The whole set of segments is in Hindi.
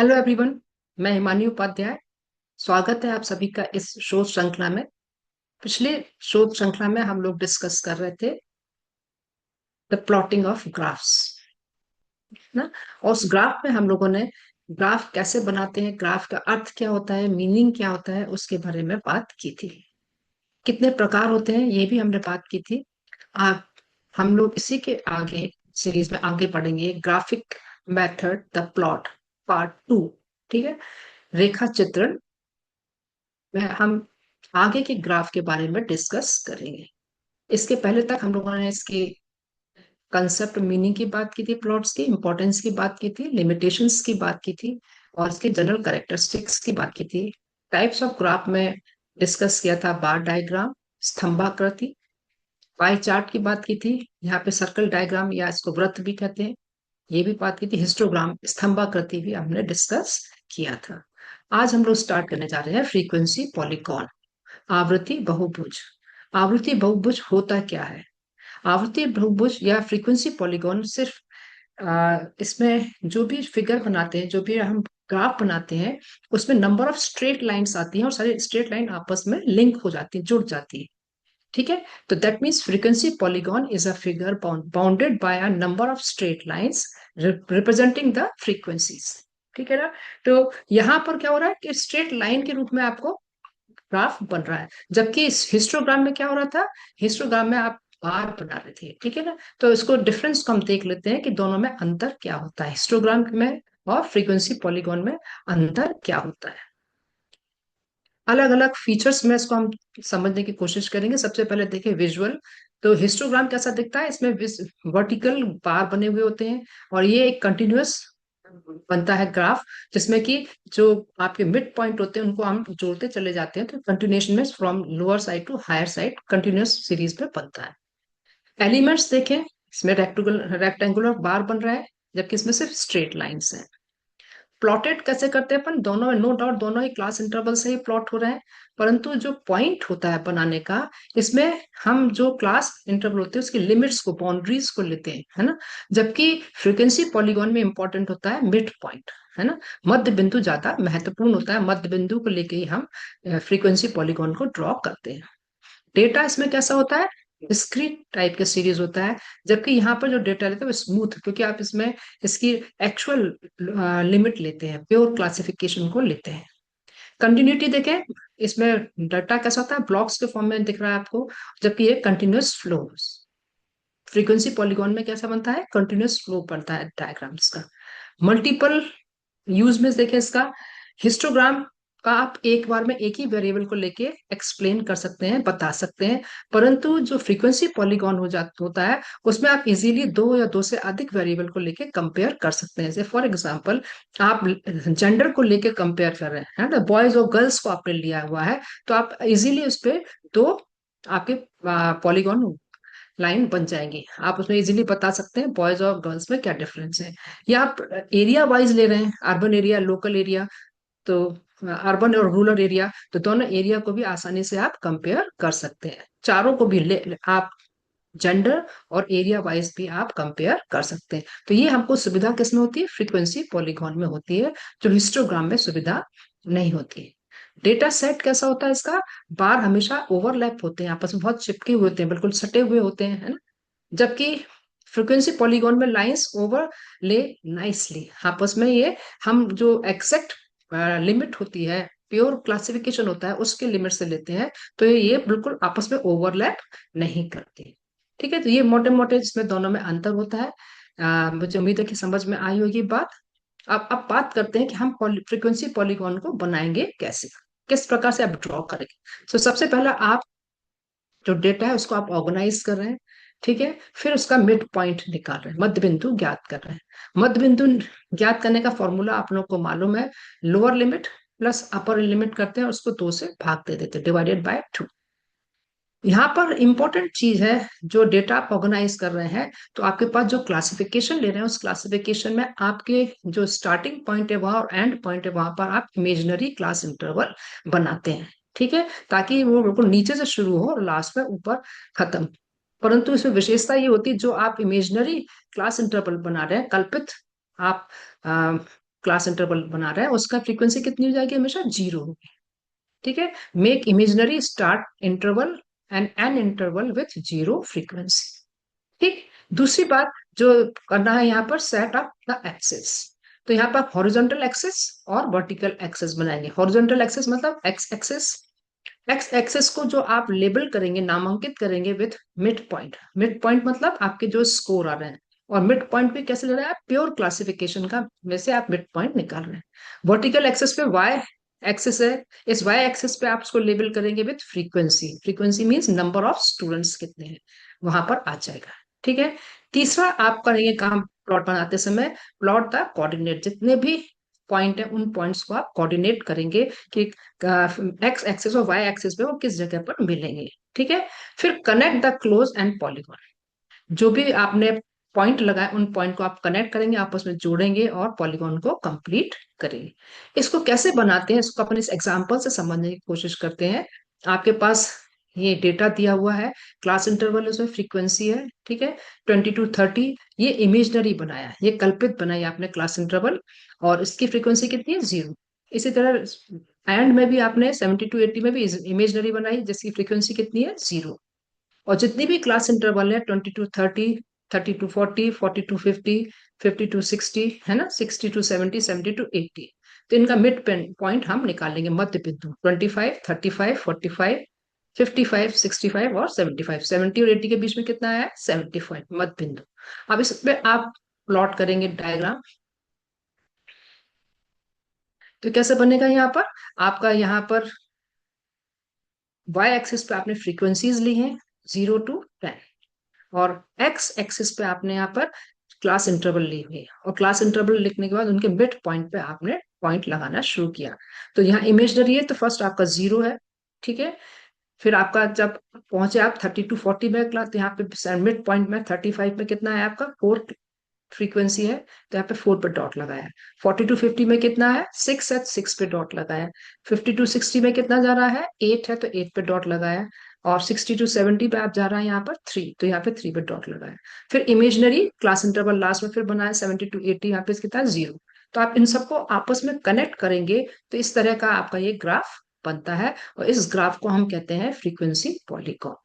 Hello everyone. मैं हिमानी उपाध्याय। स्वागत है आप सभी का इस शोध श्रृंखला में। पिछले शोध श्रृंखला में हम लोग डिस्कस कर रहे थे द प्लॉटिंग ऑफ ग्राफ्स ना। और उस ग्राफ में हम लोगों ने ग्राफ कैसे बनाते हैं, ग्राफ का अर्थ क्या होता है, मीनिंग क्या होता है, उसके बारे में बात की थी। कितने प्रकार होते हैं ये भी हमने बात की थी। आप हम लोग इसी के आगे सीरीज में आगे बढ़ेंगे। Graphic method the plot part 2। ठीक है। रेखा चित्रण में हम आगे के ग्राफ के बारे में डिस्कस करेंगे। इसके पहले तक हम लोगों ने इसकी कंसेप्ट मीनिंग की बात की थी, प्लॉट्स की इंपॉर्टेंस की बात की थी, लिमिटेशंस की बात की थी और इसके जनरल कैरेक्टरिस्टिक्स की बात की थी। टाइप्स ऑफ ग्राफ में डिस्कस किया था बार डायग्राम, स्तंभाकृति, पाई चार्ट की बात की थी। यहाँ पे सर्कल डायग्राम या इसको वृत्त भी कहते हैं, ये भी बात की थी। हिस्टोग्राम, स्तंभाकृति भी हमने डिस्कस किया था। आज हम लोग स्टार्ट करने जा रहे हैं फ्रीक्वेंसी पॉलीगॉन, आवृत्ति बहुभुज। आवृत्ति बहुभुज होता क्या है? आवृत्ति बहुभुज या फ्रीक्वेंसी पॉलीगॉन सिर्फ इसमें जो भी फिगर बनाते हैं, जो भी हम ग्राफ बनाते हैं, उसमें नंबर ऑफ स्ट्रेट लाइंस आती हैं और सारे स्ट्रेट लाइन आपस में लिंक हो जाती है, जुड़ जाती है। ठीक है। तो that means frequency polygon is a figure bounded by a number of straight lines representing the frequencies. ठीक है ना। तो यहाँ पर क्या हो रहा है कि स्ट्रेट लाइन के रूप में आपको ग्राफ बन रहा है, जबकि इस हिस्टोग्राम में क्या हो रहा था? हिस्टोग्राम में आप बार बना रहे थे। ठीक है ना। तो इसको डिफरेंस को हम देख लेते हैं कि दोनों में अंतर क्या होता है, हिस्टोग्राम में और फ्रीक्वेंसी पॉलीगॉन में अंतर क्या होता है। अलग अलग फीचर्स में इसको हम समझने की कोशिश करेंगे। सबसे पहले देखें विजुअल। तो हिस्टोग्राम कैसा दिखता है? इसमें वर्टिकल बार बने हुए होते हैं और ये एक कंटिन्यूअस बनता है ग्राफ, जिसमें कि जो आपके मिड पॉइंट होते हैं उनको हम जोड़ते चले जाते हैं, तो कंटिन्यूएशन में from lower side to higher side continuous series में बनता है। एलिमेंट्स देखें, इसमें रेक्टेंगुलर बार बन रहा है, जबकि इसमें सिर्फ स्ट्रेट लाइंस हैं। प्लॉटेड कैसे करते हैं अपन? दोनों में नो डाउट दोनों ही क्लास इंटरवल से ही प्लॉट हो रहे हैं, परंतु जो पॉइंट होता है बनाने का, इसमें हम जो क्लास इंटरवल होते हैं उसकी लिमिट्स को, बाउंड्रीज को लेते हैं, है ना। जबकि फ्रीक्वेंसी पॉलीगॉन में इंपॉर्टेंट होता है मिड पॉइंट, है ना। मध्य बिंदु ज्यादा महत्वपूर्ण होता है, मध्य बिंदु को लेके ही हम फ्रीक्वेंसी पॉलीगॉन को ड्रॉ करते हैं। डेटा इसमें कैसा होता है? डिस्क्रीट टाइप का सीरीज होता है, जबकि यहाँ पर जो डेटा लेते हैं वो स्मूथ, क्योंकि आप इसमें इसकी एक्चुअल लिमिट लेते हैं, प्योर क्लासिफिकेशन को लेते हैं। कंटिन्यूटी देखें, इसमें डाटा कैसा होता है? ब्लॉक्स के फॉर्म में दिख रहा है आपको, जबकि ये कंटिन्यूअस फ्लो। फ्रीक्वेंसी पॉलीगॉन में कैसा बनता है? कंटिन्यूअस फ्लो बनता है डायग्राम्स का। मल्टीपल यूज में देखें इसका, हिस्टोग्राम का आप एक बार में एक ही वेरिएबल को लेके एक्सप्लेन कर सकते हैं, बता सकते हैं, परंतु जो फ्रीक्वेंसी पॉलीगॉन होता है उसमें आप इजीली दो या दो से अधिक वेरिएबल को लेके कंपेयर कर सकते हैं। जैसे फॉर एग्जांपल आप जेंडर को लेके कंपेयर कर रहे हैं ना, बॉयज और गर्ल्स को आपने लिया हुआ है, तो आप इजीली उस पर दो आपके पॉलीगॉन लाइन बन जाएंगी। आप उसमें इजीली बता सकते हैं बॉयज और गर्ल्स में क्या डिफरेंस है। या आप एरिया वाइज ले रहे हैं, अर्बन एरिया, लोकल एरिया, तो अर्बन और रूरल एरिया, तो दोनों एरिया को भी आसानी से आप कंपेयर कर सकते हैं। चारों को भी आप जेंडर और एरिया वाइज भी आप कंपेयर कर सकते हैं। तो ये हमको सुविधा किसमें होती है? फ्रीक्वेंसी पॉलीगॉन में होती है, जो हिस्टोग्राम में सुविधा नहीं होती है। डेटा सेट कैसा होता है इसका? बार हमेशा ओवरलैप होते हैं, आपस में बहुत चिपके हुए होते हैं, बिल्कुल सटे हुए होते हैं, है ना। जबकि फ्रीक्वेंसी पॉलीगॉन में लाइंस ओवर ले नाइसली आपस में, ये हम जो एग्जैक्ट लिमिट होती है, प्योर क्लासिफिकेशन होता है, उसके लिमिट से लेते हैं, तो ये बिल्कुल आपस में ओवरलैप नहीं करती। ठीक है। तो ये मोटे मोटे इसमें दोनों में अंतर होता है। मुझे उम्मीद है कि समझ में आई होगी बात। अब बात करते हैं कि हम फ्रीक्वेंसी पॉलीगॉन को बनाएंगे कैसे, किस प्रकार से आप ड्रॉ करेंगे। तो सबसे पहला आप जो डेटा है उसको आप ऑर्गेनाइज कर रहे हैं। ठीक है। फिर उसका मिड पॉइंट निकाल रहे हैं, मध्य बिंदु ज्ञात कर रहे हैं। मध्य बिंदु ज्ञात करने का फॉर्मूला आप लोग को मालूम है, lower limit plus upper limit करते हैं और उसको 2 से भाग दे देते हैं, डिवाइडेड बाय 2। यहाँ पर इंपॉर्टेंट चीज है, जो डेटा आप ऑर्गेनाइज कर रहे हैं, तो आपके पास जो क्लासिफिकेशन ले रहे हैं उस क्लासिफिकेशन में आपके जो स्टार्टिंग पॉइंट है वहां और एंड पॉइंट है वहां पर आप इमेजिनरी क्लास इंटरवल बनाते हैं। ठीक है। ताकि वो बिल्कुल नीचे से शुरू हो और लास्ट में ऊपर खत्म। परंतु इसमें विशेषता ये होती है, जो आप इमेजिनरी क्लास इंटरवल बना रहे हैं, कल्पित आप क्लास इंटरवल बना रहा है उसका फ्रीक्वेंसी कितनी हो जाएगी, हमेशा 0 होगी। ठीक है, make imaginary start interval and an interval with 0 frequency. ठीक। दूसरी बात जो करना है यहाँ पर, सेट अप द एक्सेस। तो यहाँ पर हॉरिजॉन्टल एक्सेस और वर्टिकल एक्सेस बनाएंगे। हॉरिजॉन्टल एक्सेस मतलब एक्स एक्सेस। एक्स एक्सेस को जो आप लेबल करेंगे, नामांकित करेंगे with mid point. Mid point मतलब आपके जो स्कोर आ रहे हैं, और मिड पॉइंट भी कैसे ले रहे हैं आप, प्योर क्लासिफिकेशन का में से आप मिड पॉइंट निकाल रहे हैं। वर्टिकल एक्सेस पे वाई एक्सेस है, इस वाई एक्सेस पे आप उसको लेबल करेंगे with frequency. Frequency means number of students कितने हैं, वहां पर आ जाएगा। ठीक है। तीसरा आप करेंगे काम प्लॉट बनाते समय, प्लॉट द कोऑर्डिनेट। जितने भी पॉइंट है उन पॉइंट्स को आप कोऑर्डिनेट करेंगे कि एक्स एक्सिस और वाई एक्सिस पे वो किस जगह पर मिलेंगे। ठीक है। फिर connect the close and polygon. जो भी आपने पॉइंट लगाए उन पॉइंट को आप कनेक्ट करेंगे, आपस में जोड़ेंगे और पॉलीगॉन को कंप्लीट करेंगे। इसको कैसे बनाते हैं, इसको अपन इस एग्जांपल से समझने की कोशिश करते हैं। आपके पास ये डेटा दिया हुआ है, क्लास इंटरवल उसमें फ्रीक्वेंसी है। ठीक है, 20 to 30। ये इमेजनरी बनाया, ये कल्पित बनाई आपने क्लास इंटरवल, और इसकी फ्रीक्वेंसी कितनी है, 0। इसी तरह एंड में भी आपने 70 to 80 में भी इमेजनरी बनाई, जिसकी फ्रीक्वेंसी कितनी है, 0। और जितनी भी क्लास इंटरवल है, 20 to 30, 30 to 40, 40 to 50, 50 to 60, है ना, 60 to 70, 70 to 80। तो इनका मिड पॉइंट हम निकालेंगे, मध्य बिंदु 25, 35, 45, 55, 65 और 75। 70 और 80 के बीच में कितना है, 75 मध्य बिंदु। अब इसमें आप प्लॉट करेंगे डायग्राम। तो कैसे बनेगा, यहाँ पर आपका, यहाँ पर वाई एक्सिस पे आपने फ्रीक्वेंसीज ली हैं 0 to 10, और एक्स एक्सिस पे आपने यहाँ पर क्लास इंटरवल ली हुई है, और क्लास इंटरवल लिखने के बाद उनके मिड पॉइंट पे आपने पॉइंट लगाना शुरू किया। तो यहाँ इमेजनरी है तो फर्स्ट आपका 0 है। ठीक है। फिर आपका जब पहुंचे आप 30 to 40 में क्लास, तो यहाँ पे मिड पॉइंट में 35 में कितना है आपका, 4 फ्रीक्वेंसी है, तो यहाँ पे 4 पे डॉट लगाया। 40 to 50 में कितना है, 6 है, 6 पे डॉट लगाया। 50 to 60 में कितना जा रहा है, 8 है, तो 8 पे डॉट लगाया। और 60 to 70 पे आप जा रहा है यहाँ पर 3, तो यहाँ पे 3 पे डॉट लगाया। फिर इमेजनरी क्लास इंटरवल लास्ट में फिर बनाया 70 to 80, यहाँ पे कितना है, 0। तो आप इन सबको आपस में कनेक्ट करेंगे तो इस तरह का आपका ये ग्राफ बनता है, और इस ग्राफ को हम कहते हैं फ्रीक्वेंसी पॉलीगॉन।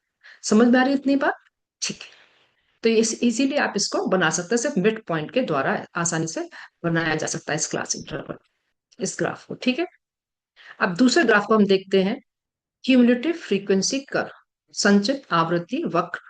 समझ में आ रही है इतनी बात? ठीक है। तो इस इजीली आप इसको बना सकते हैं, सिर्फ मिड पॉइंट के द्वारा आसानी से बनाया जा सकता है इस क्लास इंटरवल, इस ग्राफ को। ठीक है। अब दूसरे ग्राफ को हम देखते हैं, क्यूमुलेटिव फ्रीक्वेंसी कर्व, संचित आवृत्ति वक्र।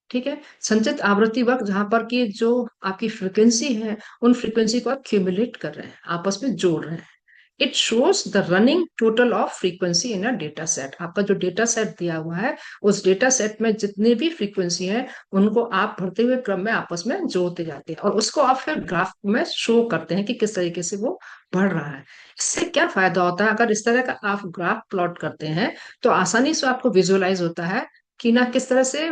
ठीक है, संचित आवृत्ति वक्र, जहां पर कि जो आपकी फ्रीक्वेंसी है उन फ्रीक्वेंसी को आप क्यूमुलेट कर रहे हैं, आपस में जोड़ रहे हैं। It shows the running total of frequency in a data set. आपका जो डेटा सेट दिया हुआ है, उस डेटा सेट में जितने भी फ्रीक्वेंसी है उनको आप बढ़ते हुए क्रम में आपस में जोड़ते जाते हैं, और उसको आप फिर ग्राफ में शो करते हैं कि किस तरीके से वो बढ़ रहा है। इससे क्या फायदा होता है, अगर इस तरह का आप ग्राफ प्लॉट करते हैं तो आसानी से आपको विजुअलाइज होता है कि ना किस तरह से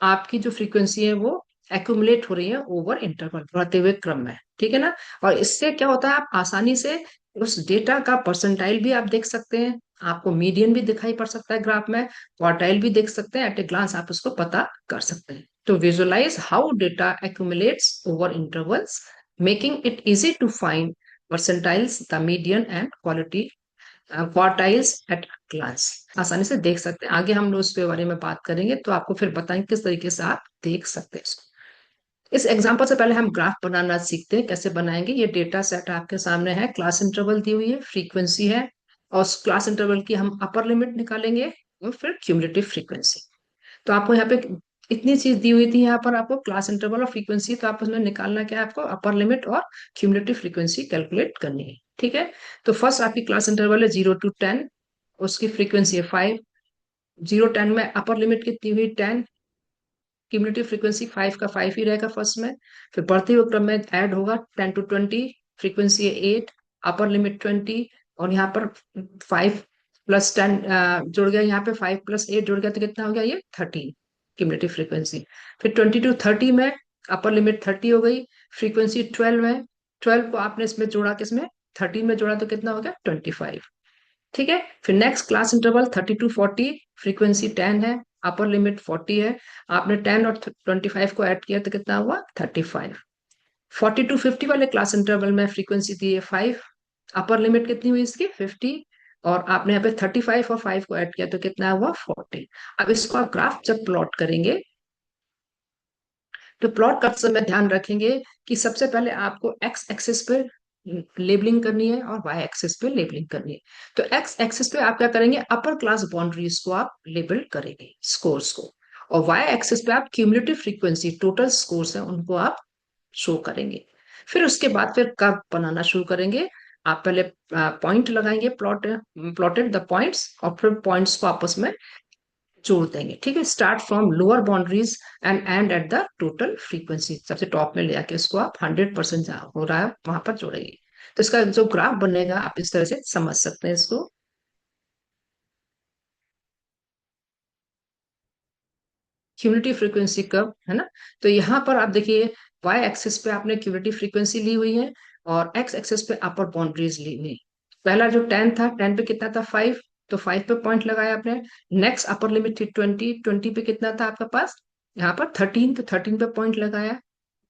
आपकी जो फ्रीक्वेंसी है वो एक्यूमुलेट हो रही है ओवर इंटरवल, बढ़ते हुए क्रम में। ठीक है ना। और इससे क्या होता है, आप आसानी से उस डेटा का परसेंटाइल भी आप देख सकते हैं, आपको मीडियन भी दिखाई पड़ सकता है ग्राफ में, क्वार्टाइल भी देख सकते हैं, एट ए ग्लांस आप उसको पता कर सकते हैं। तो visualise how data accumulates over intervals, making it easy to find percentiles, the median and quality quartiles at glance. आसानी से देख सकते हैं। आगे हम लोग उसके बारे में बात करेंगे तो आपको फिर बताएंगे किस तरीके से आप देख सकते हैं इसको। इस एग्जांपल से पहले हम ग्राफ बनाना सीखते हैं, कैसे बनाएंगे। ये डेटा सेट आपके सामने है, क्लास इंटरवल दी हुई है, फ्रीक्वेंसी है, और उस क्लास इंटरवल की हम अपर लिमिट निकालेंगे और फिर क्यूमुलेटिव फ्रीक्वेंसी। तो आपको यहाँ पे इतनी चीज दी हुई थी, यहाँ पर आपको क्लास इंटरवल और फ्रीक्वेंसी, तो आप उसमें निकालना क्या है, आपको अपर लिमिट और क्यूमुलेटिव फ्रीक्वेंसी कैलकुलेट करनी है। ठीक है। तो फर्स्ट आपकी क्लास इंटरवल है 0 to 10, उसकी फ्रीक्वेंसी है 5। 0 10 में अपर लिमिट कितनी हुई, 10। क्यूमुलेटिव फ्रीक्वेंसी 5 का 5 ही रहेगा फर्स्ट में। फिर बढ़ते हुए क्रम में ऐड होगा 10 to 20, फ्रीक्वेंसी है 8, अपर लिमिट 20, और यहाँ पर 5 + 10 जुड़ गया, यहाँ पे 5 + 8 जुड़ गया, तो कितना हो गया ये 13 क्यूमुलेटिव फ्रीक्वेंसी। फिर 20 to 30 में अपर लिमिट 30 हो गई, फ्रीक्वेंसी 12 है। 12 को आपने इसमें जोड़ा, किसमें, 13 में जोड़ा, तो कितना हो गया 25। ठीक है। फिर next class interval 30 to 40, frequency 10 है, अपर लिमिट 40 है। आपने 10 और 25 को ऐड किया तो कितना हुआ 35। 40 to 50 वाले क्लास इंटरवल में फ्रीक्वेंसी दी है 5, अपर लिमिट कितनी हुई इसकी 50, और आपने यहाँ पे 35 और 5 को ऐड किया तो कितना हुआ 40। अब इसको आप ग्राफ जब प्लॉट करेंगे तो प्लॉट करते समय ध्यान रखेंगे कि सबसे पहले आपको एक्स एक्सिस पे लेबलिंग करनी है और वाई एक्सिस पे लेबलिंग करनी है। तो एक्स एक्सिस पे आप क्या करेंगे, अपर क्लास बाउंड्रीज को आप लेबल करेंगे, स्कोर्स को, और वाई एक्सिस पे आप क्यूमुलेटिव फ्रीक्वेंसी टोटल स्कोर्स है उनको आप शो करेंगे। फिर उसके बाद फिर कर्व बनाना शुरू करेंगे। आप पहले पॉइंट लगाएंगे, प्लॉटेड द पॉइंट्स, और फिर पॉइंट्स को आपस में जोड़ देंगे। ठीक है, start from lower boundaries and at the total frequency, सबसे टॉप में ले आके इसको आप 100% जहाँ हो रहा है वहां पर जोड़ेंगे। तो इसका जो ग्राफ बनेगा आप इस तरह से समझ सकते हैं इसको। क्यूमुलेटिव फ्रीक्वेंसी कर्व है ना। तो यहाँ पर आप देखिए, वाई एक्सिस पे आपने क्यूमुलेटिव फ्रीक्वेंसी ली हुई है और एक्स एक्सिस पे अपर बाउंड्रीज ली हुई। पहला जो 10 था, 10 पे कितना था 5, तो 5 पे पॉइंट लगाया आपने। नेक्स्ट अपर लिमिट थी 20, 20 पे कितना था आपके पास यहाँ पर 13, तो 13 पे पॉइंट लगाया।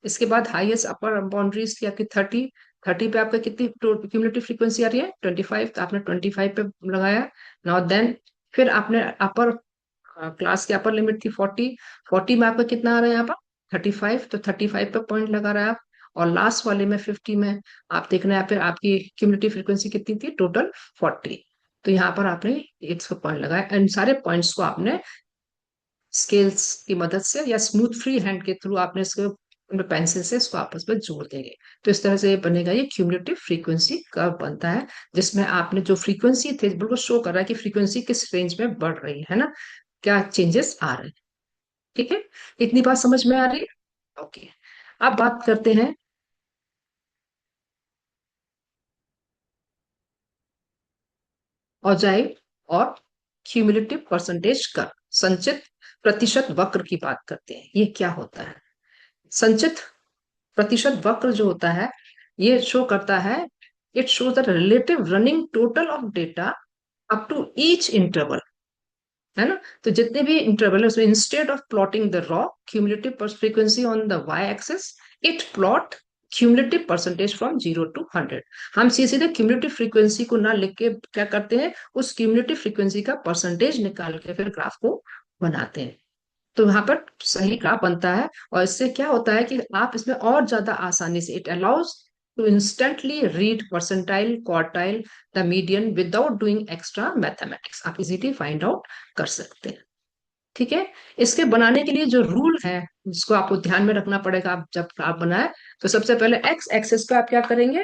इसके बाद हाईएस्ट अपर बाउंड्रीज थी आपकी 30, 30 पे आपका कितनी क्यूमुलेटिव फ्रीक्वेंसी आ रही है 25, तो आपने 25 पे लगाया। नाउ देन फिर आपने अपर क्लास की अपर लिमिट थी 40, 40 में आपका कितना आ रहा है यहाँ पर 35, तो 35 पे पॉइंट लगा रहा है आप। और लास्ट वाले में 50 में आप देखना है यहाँ पे आपकी क्यूमुलेटिव फ्रीक्वेंसी कितनी थी टोटल 40। तो यहाँ पर आपने एक पॉइंट लगाया, इन सारे पॉइंट्स को आपने स्केल्स की मदद से या स्मूथ फ्री हैंड के थ्रू आपने इसको पेंसिल से इसको आपस में जोड़ देंगे। तो इस तरह से ये बनेगा, ये क्यूमुलेटिव फ्रीक्वेंसी कर्व बनता है, जिसमें आपने जो फ्रीक्वेंसी थे बिल्कुल शो कर रहा है कि फ्रीक्वेंसी किस रेंज में बढ़ रही है ना, क्या चेंजेस आ रहे हैं। ठीक है, इतनी बात समझ में आ रही है। ओके, अब बात करते हैं औजाइव और क्यूमुलेटिव परसेंटेज कर्व, संचित प्रतिशत वक्र की बात करते हैं। ये क्या होता है? संचित प्रतिशत वक्र जो होता है ये शो करता है, it shows the relative running total of data up to each interval, है ना। तो जितने भी इंटरवल है उसमें instead of plotting the raw cumulative frequency on the Y axis, it plot cumulative percentage from 0 to 100। हम सीधे सीधे क्यूमुलेटिव फ्रीक्वेंसी को ना लिख के क्या करते हैं, उस क्यूमुलेटिव फ्रीक्वेंसी का परसेंटेज निकाल के फिर ग्राफ को बनाते हैं। तो यहाँ पर सही ग्राफ बनता है, और इससे क्या होता है कि आप इसमें और ज्यादा आसानी से, it allows to instantly read percentile, quartile, the median without doing extra mathematics, आप इजीली फाइंड आउट कर सकते हैं। ठीक है, इसके बनाने के लिए जो रूल है जिसको आपको ध्यान में रखना पड़ेगा आप जब ग्राफ बनाए, तो सबसे पहले एक्स एक्सेस पे आप क्या करेंगे,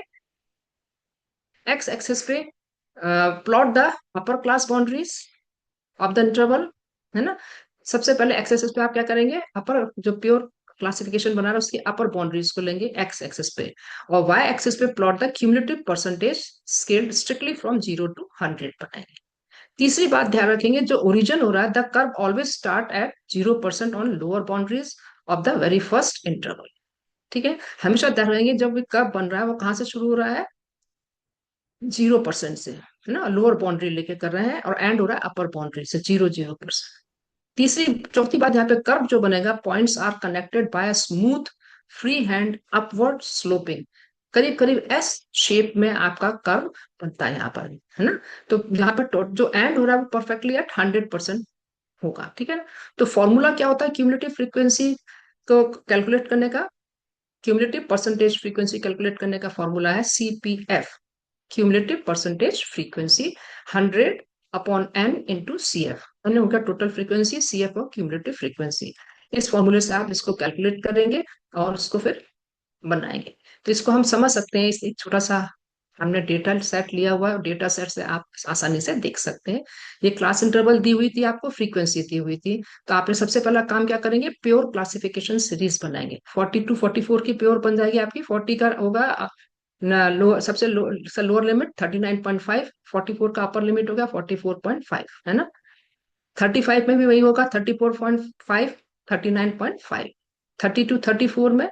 एक्स एक्सेस पे plot the upper class boundaries of the interval, है ना। सबसे पहले एक्स एक्सिस पे आप क्या करेंगे, अपर जो प्योर क्लासिफिकेशन बना रहा है उसकी अपर बाउंड्रीज को लेंगे एक्स एक्सिस पे, और वाई एक्सिस पे plot the cumulative percentage scaled strictly from 0 to 100 बनाएंगे। तीसरी बात ध्यान रखेंगे, जो ओरिजिन हो रहा है the curve always start at 0% on lower boundaries of the very first interval. ठीक है, हमेशा ध्यान रखेंगे जब भी कर्व बन रहा है वो कहाँ से शुरू हो रहा है, 0% से, है ना, लोअर बाउंड्री लेके कर रहे हैं, और एंड हो रहा है अपर बाउंड्री से 0 0%। तीसरी चौथी बात, यहाँ पे कर्व जो बनेगा points are connected by smooth free hand upward sloping, करीब करीब एस शेप में आपका कर्व बनता है यहाँ पर, है ना। तो यहाँ पर जो एंड हो रहा है वो परफेक्टली एट 100% होगा। ठीक है ना। तो फॉर्मूला क्या होता है क्यूमुलेटिव फ्रीक्वेंसी को कैलकुलेट करने का, क्यूमुलेटिव परसेंटेज फ्रीक्वेंसी कैलकुलेट करने का फॉर्मूला है CPF, cumulative percentage frequency 100/n × CF, अन्य उनका टोटल फ्रीक्वेंसी, CF और क्यूमुलेटिव फ्रीक्वेंसी। इस फॉर्मूले से आप इसको कैलकुलेट करेंगे और उसको फिर बनाएंगे। तो इसको हम समझ सकते हैं, इस एक छोटा सा हमने डेटा सेट लिया हुआ है, और डेटा सेट से आप आसानी से देख सकते हैं। ये क्लास इंटरवल दी हुई थी, आपको फ्रीक्वेंसी दी हुई थी, तो आपने सबसे पहला काम क्या करेंगे, प्योर क्लासिफिकेशन सीरीज बनाएंगे। 40 to 44 की प्योर बन जाएगी आपकी, 40 का होगा ना लो, सबसे लोअर लिमिट 39.5, 44 का अपर लिमिट होगा 44.5, है ना। 35 में भी वही होगा 34.5, 39.5, 30 to 34 में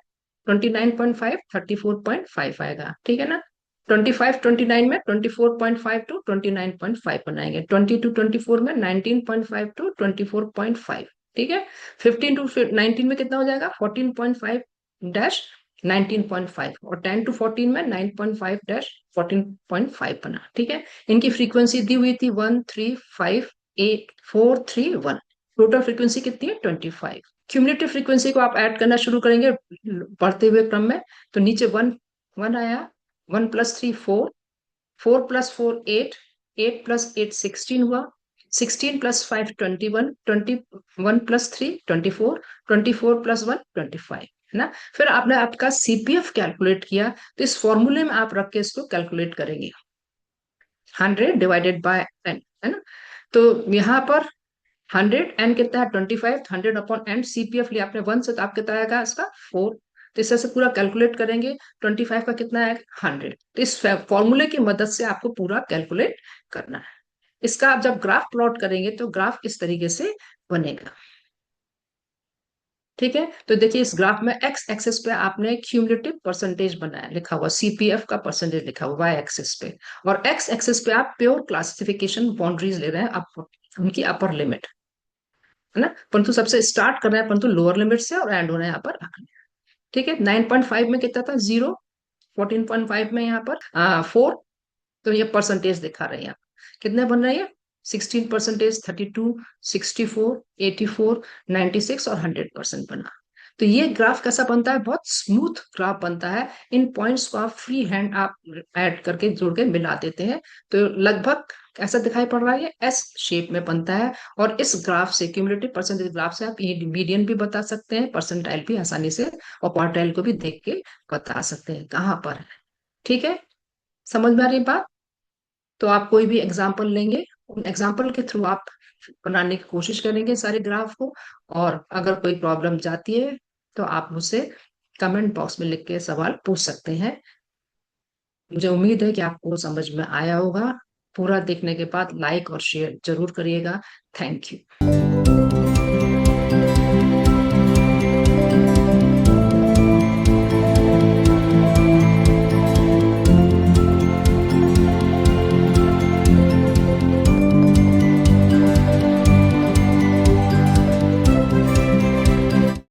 29.5, 34.5 आएगा। ठीक है ना। 25 29 में 24.5 to 29.5 बनाएंगे, 20 to 24 में 19.5 to 24.5। ठीक है, 15 to 19 में कितना हो जाएगा 14.5 डैश 19.5, और 10 to 14 में 9.5 डैश 14.5 बना। ठीक है, इनकी फ्रीक्वेंसी दी हुई थी 1358431। टोटल फ्रीक्वेंसी कितनी है 25। क्यूमुलेटिव फ्रीक्वेंसी को आप ऐड करना शुरू करेंगे बढ़ते हुए क्रम में, तो नीचे वन वन आया, 1 + 3 4, 4 + 4 8, 8 + 8 16 हुआ, 16 + 5 21, 21 + 3 24, 24 + 1 25, है ना। फिर आपने आपका सीपीएफ कैलकुलेट किया, तो इस फॉर्मूले में आप रख के इसको कैलकुलेट करेंगे, 100/n, है ना। तो यहाँ पर 100, n कितना है 25, 100/n, सीपीएफ लिया आपने 1 से, तो आप कितना आएगा इसका 4। तो इस तरह से पूरा कैलकुलेट करेंगे, 25 का कितना है 100। तो इस फॉर्मूले की मदद से आपको पूरा कैलकुलेट करना है। इसका आप जब ग्राफ प्लॉट करेंगे तो ग्राफ इस तरीके से बनेगा। ठीक है, तो देखिए इस ग्राफ में एक्स एक्सिस पे आपने क्यूमुलेटिव परसेंटेज बनाया, लिखा हुआ सीपीएफ का परसेंटेज लिखा हुआ वाई एक्सिस पे, और एक्स एक्सिस पे आप प्योर क्लासिफिकेशन बाउंड्रीज ले रहे हैं, उनकी अपर लिमिट, है ना। परंतु सबसे स्टार्ट कर रहे हैं परंतु लोअर लिमिट से, और एंड होना है यहाँ पर आखिरी। ठीक है, 9.5 में कितना था 0, 14.5 में यहाँ पर 4, तो ये परसेंटेज दिखा रहे हैं यहाँ कितने बन रहे हैं, 16%, 32, 64, 84, 96 और 100% बना। तो ये ग्राफ कैसा बनता है, बहुत स्मूथ ग्राफ बनता है। इन पॉइंट्स को आप फ्री हैंड आप ऐड करके जोड़ के मिला देते हैं, तो लगभग ऐसा दिखाई पड़ रहा है, ये एस शेप में बनता है। और इस ग्राफ से, क्यूमुलेटिव परसेंटेज ग्राफ से, आप ये मीडियन भी बता सकते हैं, परसेंटाइल भी आसानी से, और क्वार्टाइल को भी देख के बता सकते हैं कहाँ पर है। ठीक है, समझ में आ रही बात। तो आप कोई भी एग्जाम्पल लेंगे, उन एग्जाम्पल के थ्रू आप बनाने की कोशिश करेंगे सारे ग्राफ को। और अगर कोई प्रॉब्लम जाती है तो आप मुझसे कमेंट बॉक्स में लिख के सवाल पूछ सकते हैं। मुझे उम्मीद है कि आपको समझ में आया होगा। पूरा देखने के बाद लाइक और शेयर जरूर करिएगा। Thank you.